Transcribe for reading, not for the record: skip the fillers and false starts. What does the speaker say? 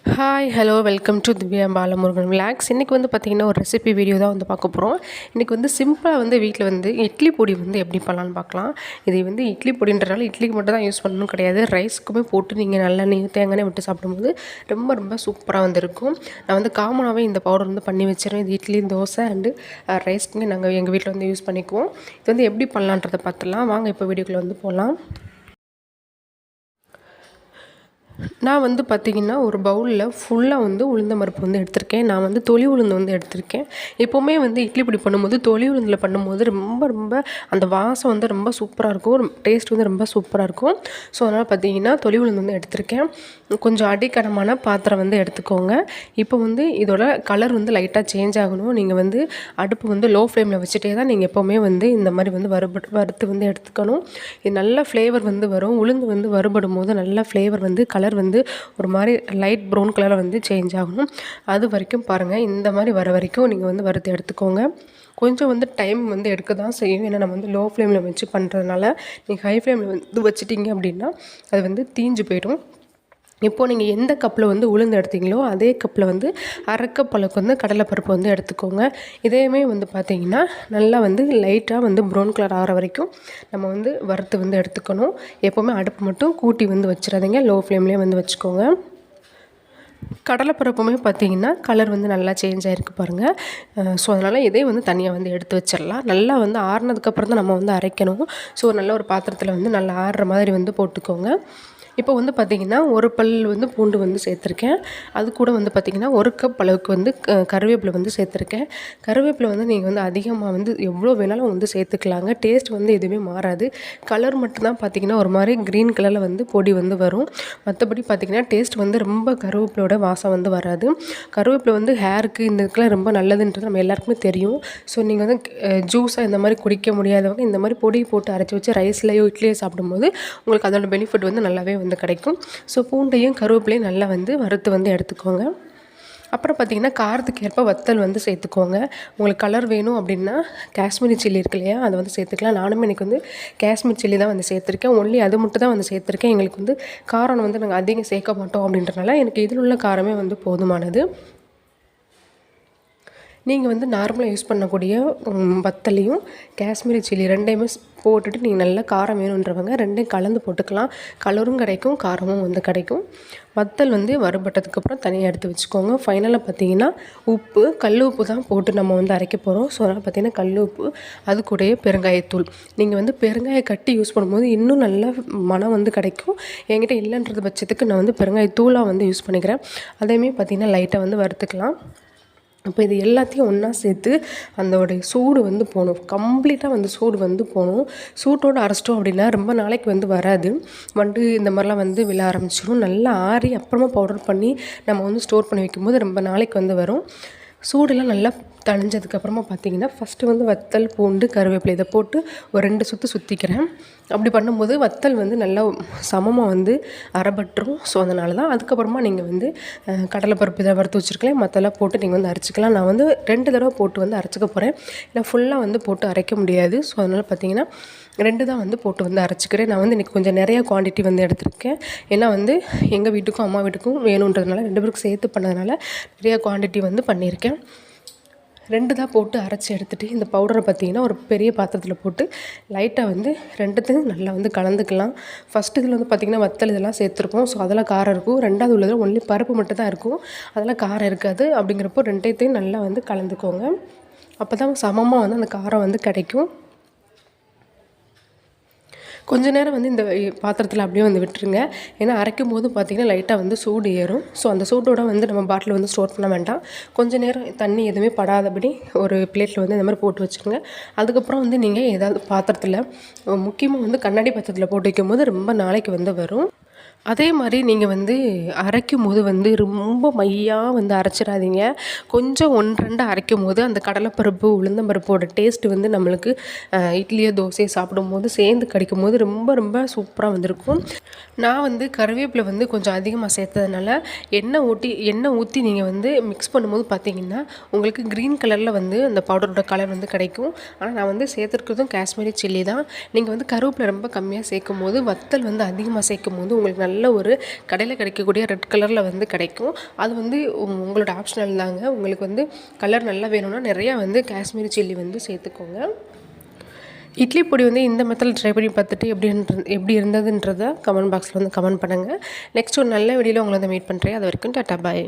Hi hello welcome to Divya Balamurugan vlogs. இன்றைக்கி வந்து பார்த்திங்கன்னா ஒரு ரெசிபி வீடியோ தான் வந்து பார்க்க போகிறோம். இன்றைக்கி வந்து சிம்பிளாக வந்து வீட்டில் வந்து இட்லி பொடி வந்து எப்படி பண்ணலான்னு பார்க்கலாம். இது வந்து இட்லி பொடின்றனால இட்லிக்கு மட்டும் தான் யூஸ் பண்ணணும் கிடையாது, ரைஸ்க்குமே போட்டு நீங்கள் நல்லெண்ணெய் தேங்காய் விட்டு சாப்பிடும்போது ரொம்ப ரொம்ப சூப்பராக வந்து இருக்கும். நான் வந்து காமனாகவே இந்த பவுடர் வந்து பண்ணி வச்சிருவேன். இது இட்லி, தோசை அண்டு ரைஸ்க்குமே நாங்கள் எங்கள் வீட்டில் வந்து யூஸ் பண்ணிக்குவோம். இது வந்து எப்படி பண்ணலான்றதை பார்த்துலாம் வாங்க. இப்போ வீடியோக்குள்ளே வந்து போகலாம். நான் வந்து பார்த்திங்கன்னா ஒரு பவுலில் ஃபுல்லாக வந்து உளுந்தம் பருப்பு வந்து எடுத்திருக்கேன். நான் வந்து தொளி உளுந்து வந்து எடுத்திருக்கேன். எப்போவுமே வந்து இட்லி பொடி பண்ணும்போது தொளி உளுந்தில் பண்ணும்போது ரொம்ப ரொம்ப அந்த வாசம் வந்து ரொம்ப சூப்பராக இருக்கும், டேஸ்ட் வந்து ரொம்ப சூப்பராக இருக்கும். ஸோ அதனால் பார்த்திங்கன்னா தொளி உளுந்து வந்து எடுத்திருக்கேன். கொஞ்சம் அடிக்கனமான பாத்திரம் வந்து எடுத்துக்கோங்க. இப்போ வந்து இதோட கலர் வந்து லைட்டாக சேஞ்ச் ஆகணும். நீங்கள் வந்து அடுப்பு வந்து லோ ஃப்ளேமில் வச்சுட்டே தான் நீங்கள் எப்போவுமே வந்து இந்த மாதிரி வந்து வறுத்து வந்து எடுத்துக்கணும். இது நல்ல ஃப்ளேவர் வந்து வரும். உளுந்து வந்து வறுபடும் போது நல்ல ஃப்ளேவர் வந்து கலர் வந்து ஒரு மாதிரி லைட் ப்ரௌன் கலரில் வந்து சேஞ்ச் ஆகணும். அது வரைக்கும் பாருங்கள். இந்த மாதிரி வர வரைக்கும் நீங்கள் வந்து வறுத்து எடுத்துக்கோங்க. கொஞ்சம் வந்து டைம் வந்து எடுக்க தான் செய்யும். ஏன்னா நம்ம வந்து லோ ஃப்ளேமில் வச்சு பண்ணுறதுனால நீங்கள் ஹை ஃப்ளேமில் வந்து வச்சுட்டிங்க அப்படின்னா அது வந்து தீஞ்சு போயிடும். இப்போது நீங்கள் எந்த கப்பில் வந்து உளுந்து எடுத்தீங்களோ அதே கப்பில் வந்து அரை கப் அளவுக்கு வந்து கடலைப்பருப்பு வந்து எடுத்துக்கோங்க. இதையுமே வந்து பார்த்திங்கன்னா நல்லா வந்து லைட்டாக வந்து ப்ரௌன் கலர் ஆகிற வரைக்கும் நம்ம வந்து வறுத்து வந்து எடுத்துக்கணும். எப்போவுமே அடுப்பு மட்டும் கூட்டி வந்து வச்சிடாதீங்க, லோ ஃப்ளேம்லேயே வந்து வச்சுக்கோங்க. கடலைப்பருப்புமே பார்த்திங்கன்னா கலர் வந்து நல்லா சேஞ்ச் ஆகிருக்கு பாருங்கள். ஸோ அதனால் இதே வந்து தனியாக வந்து எடுத்து வச்சிடலாம். நல்லா வந்து ஆறுனதுக்கப்புறம் தான் நம்ம வந்து அரைக்கணும். ஸோ நல்ல ஒரு பாத்திரத்தில் வந்து நல்லா ஆறுற மாதிரி வந்து போட்டுக்கோங்க. இப்போ வந்து பார்த்திங்கன்னா ஒரு பல் வந்து பூண்டு வந்து சேர்த்துருக்கேன். அது கூட வந்து பார்த்திங்கன்னா ஒரு கப் அளவுக்கு வந்து கருவேப்பிலை வந்து சேர்த்துருக்கேன். கருவேப்பிலை வந்து நீங்கள் வந்து அதிகமாக வந்து எவ்வளோ வேணாலும் வந்து சேர்த்துக்கலாங்க. டேஸ்ட் வந்து எதுவுமே மாறாது. கலர் மட்டும்தான் பார்த்திங்கன்னா ஒரு மாதிரி க்ரீன் கலரில் வந்து பொடி வந்து வரும். மற்றபடி பார்த்திங்கன்னா டேஸ்ட் வந்து ரொம்ப கருவேப்பிலோட வாசம் வந்து வராது. கருவேப்பிலை வந்து ஹேருக்கு இந்த இதுக்கெலாம் ரொம்ப நல்லதுன்றது நம்ம எல்லாருக்குமே தெரியும். ஸோ நீங்கள் வந்து ஜூஸாக இந்த மாதிரி குடிக்க முடியாதவங்க இந்த மாதிரி பொடி போட்டு அரைச்சி வச்சு ரைஸ்லையோ இட்லியோ சாப்பிடும்போது உங்களுக்கு அதோட பெனிஃபிட் வந்து நல்லாவே வந்து கிடைக்கும். ஸோ பூண்டையும் கருவேப்பிலையும் நல்லா வந்து வறுத்து வந்து எடுத்துக்கோங்க. அப்புறம் பார்த்திங்கன்னா காரத்துக்கு ஏற்ப வத்தல் வந்து சேர்த்துக்கோங்க. உங்களுக்கு கலர் வேணும் அப்படின்னா காஷ்மீரி சில்லி இருக்கு இல்லையா, அதை வந்து சேர்த்துக்கலாம். நானுமே எனக்கு வந்து காஷ்மீர் சில்லி தான் வந்து சேர்த்துருக்கேன். ஒன்லி அது மட்டும் தான் வந்து சேர்த்துருக்கேன். எங்களுக்கு வந்து காரம் வந்து நாங்கள் அதிகம் சேர்க்க மாட்டோம் அப்படின்றனால எனக்கு இதில் உள்ள காரமே வந்து போதுமானது. நீங்கள் வந்து நார்மலாக யூஸ் பண்ணக்கூடிய வத்தலையும் காஷ்மீரி சில்லி ரெண்டையுமே போட்டுட்டு நீங்கள் நல்லா காரம் வேணுன்றவங்க ரெண்டையும் கலந்து போட்டுக்கலாம். கலரும் கிடைக்கும், காரமும் வந்து கிடைக்கும். வத்தல் வந்து வறுபட்டதுக்கப்புறம் தனியாக எடுத்து வச்சுக்கோங்க. ஃபைனலாக பார்த்தீங்கன்னா உப்பு, கல் உப்பு தான் போட்டு நம்ம வந்து அரைக்க போகிறோம். ஸோ அதனால் பார்த்திங்கன்னா கல் உப்பு, அது கூடயே பெருங்காயத்தூள். நீங்கள் வந்து பெருங்காய கட்டி யூஸ் பண்ணும்போது இன்னும் நல்ல மனம் வந்து கிடைக்கும். என்கிட்ட இல்லைன்றது பட்சத்துக்கு நான் வந்து பெருங்காயத்தூளாக வந்து யூஸ் பண்ணிக்கிறேன். அதையுமே பார்த்திங்கன்னா லைட்டாக வந்து வறுத்துக்கலாம். அப்போ இது எல்லாத்தையும் ஒன்றா சேர்த்து அதோடைய சூடு வந்து போகணும். கம்ப்ளீட்டாக வந்து சூடு வந்து போகணும். சூட்டோடு அரைச்சிட்டோம் அப்படின்னா ரொம்ப நாளைக்கு வந்து வராது. வண்டு இந்த மாதிரிலாம் வந்து விழ ஆரம்பிச்சிடும். நல்லா ஆறி அப்புறமா பவுடர் பண்ணி நம்ம வந்து ஸ்டோர் பண்ணி வைக்கும்போது ரொம்ப நாளைக்கு வந்து வரும். சூடெல்லாம் நல்லா தணிஞ்சதுக்கப்புறமா பார்த்திங்கன்னா ஃபஸ்ட்டு வந்து வத்தல், பூண்டு, கருவேப்பிலை இதை போட்டு ஒரு 2 சுற்று சுற்றிக்கிறேன். அப்படி பண்ணும்போது வத்தல் வந்து நல்லா சமமாக வந்து அரைபட்டுரும். ஸோ அதனால தான். அதுக்கப்புறமா நீங்கள் வந்து கடலைப்பருப்பு இதை வறுத்து வச்சுருக்கலாம், மற்றெல்லாம் போட்டு நீங்கள் வந்து அரைச்சிக்கலாம். நான் வந்து 2 தடவை போட்டு வந்து அரைச்சிக்க போகிறேன். ஏன்னா ஃபுல்லாக வந்து போட்டு அரைக்க முடியாது. ஸோ அதனால் பார்த்திங்கன்னா 2 தான் வந்து போட்டு வந்து அரைச்சிக்கிறேன். நான் வந்து இன்றைக்கி கொஞ்சம் நிறையா குவான்டிட்டி வந்து எடுத்திருக்கேன். ஏன்னா வந்து எங்கள் வீட்டுக்கும் அம்மா வீட்டுக்கும் வேணுன்றதுனால 2 பேருக்கு சேர்த்து பண்ணதுனால நிறையா குவான்டிட்டி வந்து பண்ணியிருக்கேன். 2 தான் போட்டு அரைச்சி எடுத்துகிட்டு இந்த பவுடரை பார்த்திங்கன்னா ஒரு பெரிய பாத்திரத்தில் போட்டு லைட்டாக வந்து 2த்தையும் நல்லா வந்து கலந்துக்கலாம். ஃபஸ்ட்டு இதில் வந்து பார்த்திங்கன்னா வத்தல் இதெல்லாம் சேர்த்துருக்கோம். ஸோ அதெல்லாம் காரம் இருக்கும். 2வது உள்ளதில் ஒன்லி பருப்பு மட்டும் தான் இருக்கும், அதெல்லாம் காரம் இருக்காது. அப்படிங்கிறப்போ 2த்தையும் நல்லா வந்து கலந்துக்கோங்க. அப்போ தான் சமமாக வந்து அந்த காரம் வந்து கிடைக்கும். கொஞ்ச நேரம் வந்து இந்த பாத்திரத்தில் அப்படியே வந்து விட்டுருங்க. ஏன்னா அரைக்கும் போது பார்த்திங்கன்னா லைட்டாக வந்து சூடு ஏறும். ஸோ அந்த சூட்டோட வந்து நம்ம பாட்டில் வந்து ஸ்டோர் பண்ண வேண்டாம். கொஞ்சம் நேரம் தண்ணி எதுவுமே படாதபடி ஒரு பிளேட்டில் வந்து இந்த மாதிரி போட்டு வச்சுருங்க. அதுக்கப்புறம் வந்து நீங்கள் ஏதாவது பாத்திரத்தில், முக்கியமாக வந்து கண்ணாடி பாத்திரத்தில் போட்டு வைக்கும்போது ரொம்ப நாளைக்கு வந்து வரும். அதே மாதிரி நீங்கள் வந்து அரைக்கும் போது வந்து ரொம்ப மையாக வந்து அரைச்சிடாதீங்க. கொஞ்சம் 1-2 அரைக்கும் போது அந்த கடலைப்பருப்பு, உளுந்தம்பருப்போட டேஸ்ட்டு வந்து நம்மளுக்கு இட்லியோ தோசையோ சாப்பிடும்போது சேர்ந்து கிடைக்கும் போது ரொம்ப ரொம்ப சூப்பராக வந்திருக்கும். நான் வந்து கருவேப்பிலை வந்து கொஞ்சம் அதிகமாக சேர்த்ததுனால எண்ணெய் ஊற்றி நீங்கள் வந்து மிக்ஸ் பண்ணும்போது பார்த்தீங்கன்னா உங்களுக்கு க்ரீன் கலரில் வந்து அந்த பவுடரோட கலர் வந்து கிடைக்கும். ஆனால் நான் வந்து சேர்த்துருக்கிறதும் காஷ்மீரி சில்லி தான். நீங்கள் வந்து கருவேப்பிலை ரொம்ப கம்மியாக சேர்க்கும் போது வத்தல் வந்து அதிகமாக சேர்க்கும் போது உங்களுக்கு நல்ல ஒரு கடையில் கிடைக்கக்கூடிய ரெட் கலரில் வந்து கிடைக்கும். அது வந்து உங்களோட ஆப்ஷனல் தாங்க. உங்களுக்கு வந்து கலர் நல்லா வேணும்னா நிறையா வந்து காஷ்மீரி சில்லி வந்து சேர்த்துக்கோங்க. இட்லி பொடி வந்து இந்த மெத்தடில் ட்ரை பண்ணி பார்த்துட்டு எப்படி இருந்ததுன்றதை கமெண்ட் பாக்ஸில் வந்து கமெண்ட் பண்ணுங்கள். நெக்ஸ்ட் ஒரு நல்ல வீடியோவில் உங்களை வந்து மீட் பண்ணுறேன். அது வரைக்கும் டாட்டா பாய்.